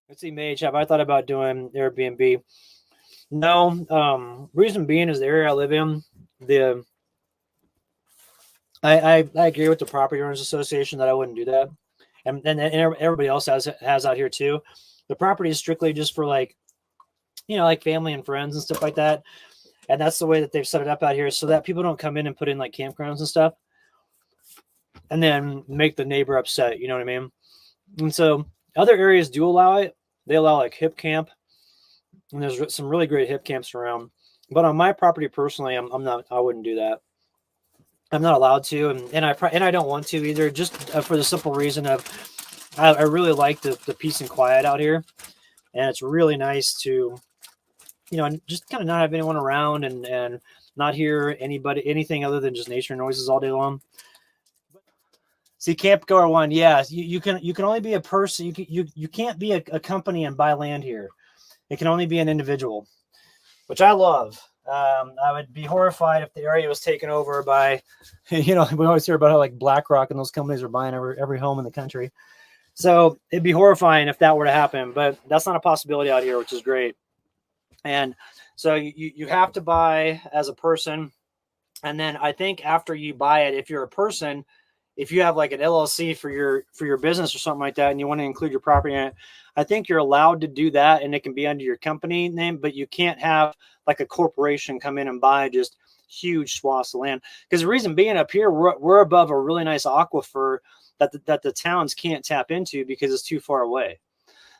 Let's see, Mage, have I thought about doing Airbnb? No. Reason being is the area I live in. The I agree with the property owners association that I wouldn't do that, and everybody else has out here too. The property is strictly just for like like family and friends and stuff like that, and that's the way that they've set it up out here, so that people don't come in and put in like campgrounds and stuff, and then make the neighbor upset. You know what I mean? And so other areas do allow it. They allow like hip camp, and there's some really great hip camps around. But on my property personally, I'm not. I wouldn't do that. I'm not allowed to, and I don't want to either. Just for the simple reason of I really like the peace and quiet out here, and it's really nice to just kind of not have anyone around and not hear anything other than just nature noises all day long. See, Camp Goer One, yeah, you can only be a person. You can't be a company and buy land here. It can only be an individual, which I love. I would be horrified if the area was taken over by, we always hear about how like BlackRock and those companies are buying every home in the country. So it'd be horrifying if that were to happen, but that's not a possibility out here, which is great. And so you have to buy as a person. And then I think after you buy it, if you're a person, if you have like an LLC for your business or something like that, and you want to include your property in it, I think you're allowed to do that, and it can be under your company name, but you can't have like a corporation come in and buy just huge swaths of land. Because the reason being, up here, we're above a really nice aquifer that the towns can't tap into because it's too far away.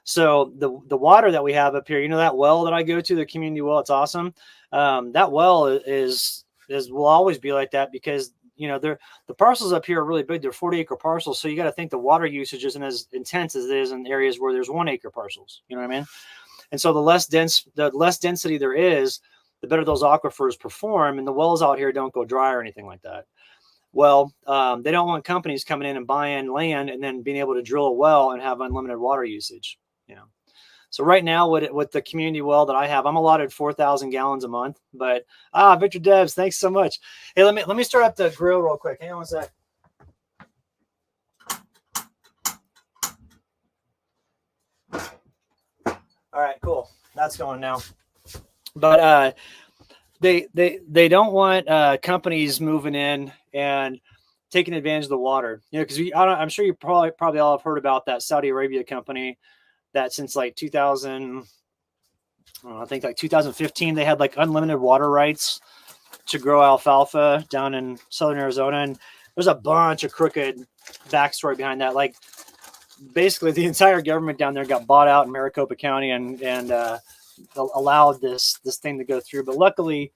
So the water that we have up here, that well that I go to, the community well, it's awesome. That well is will always be like that because the parcels up here are really big. They're 40-acre parcels, so you got to think the water usage isn't as intense as it is in areas where there's 1-acre parcels. You know what I mean? And so the less density there is, the better those aquifers perform, and the wells out here don't go dry or anything like that. Well, they don't want companies coming in and buying land and then being able to drill a well and have unlimited water usage. So right now with the community well that I have, I'm allotted 4,000 gallons a month. But Victor Debs, thanks so much. Hey, let me start up the grill real quick. Hang on one sec. All right, cool. That's going now. But they don't want companies moving in and taking advantage of the water. Because I'm sure you probably all have heard about that Saudi Arabia company that since like 2015, they had like unlimited water rights to grow alfalfa down in southern Arizona. And there's a bunch of crooked backstory behind that. Like basically the entire government down there got bought out in Maricopa County and allowed this thing to go through. But luckily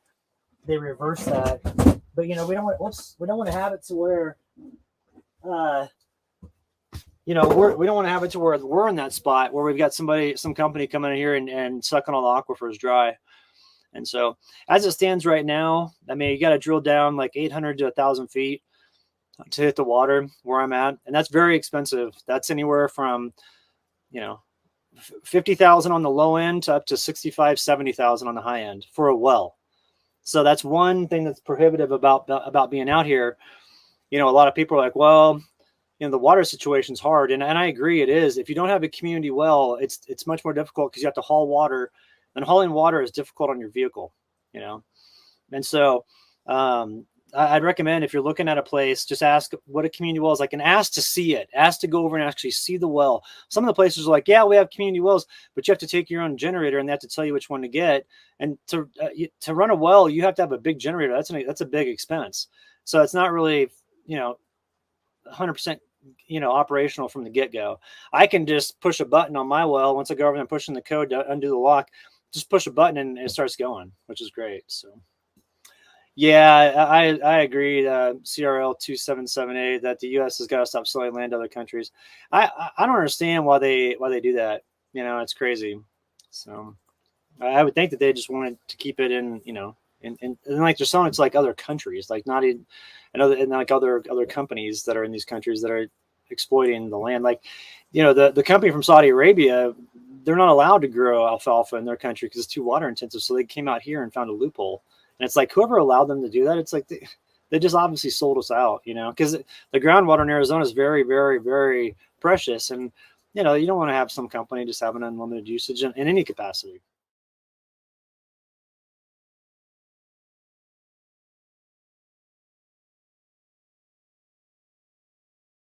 they reversed that. But we don't want to have it to where we don't want to have it to where we're in that spot where we've got some company coming in here and sucking all the aquifers dry. And so as it stands right now, I mean, you got to drill down like 800 to 1,000 feet to hit the water where I'm at. And that's very expensive. That's anywhere from, 50,000 on the low end to up to 65, 70,000 on the high end for a well. So that's one thing that's prohibitive about being out here. A lot of people are like, well, the water situation's hard. And I agree it is. If you don't have a community well, it's much more difficult because you have to haul water, and hauling water is difficult on your vehicle, And so I'd recommend if you're looking at a place, just ask what a community well is like and ask to see it. Ask to go over and actually see the well. Some of the places are like, yeah, we have community wells, but you have to take your own generator and they have to tell you which one to get. And to run a well, you have to have a big generator. That's a big expense. So it's not really, 100%, operational from the get-go. I can just push a button on my well once I go over there and push in the code to undo the lock. Just push a button and it starts going, which is great. So, yeah, I agree. CRL 277A that the U.S. has got to stop selling land to other countries. I don't understand why they do that. It's crazy. So, I would think that they just wanted to keep it in, and like they're selling it to like other countries, like not in like other companies that are in these countries that are exploiting the land. Like, the company from Saudi Arabia, they're not allowed to grow alfalfa in their country because it's too water intensive. So they came out here and found a loophole. And it's like, whoever allowed them to do that, it's like they just obviously sold us out, because the groundwater in Arizona is very, very, very precious. And you know, you don't want to have some company just having unlimited usage in any capacity.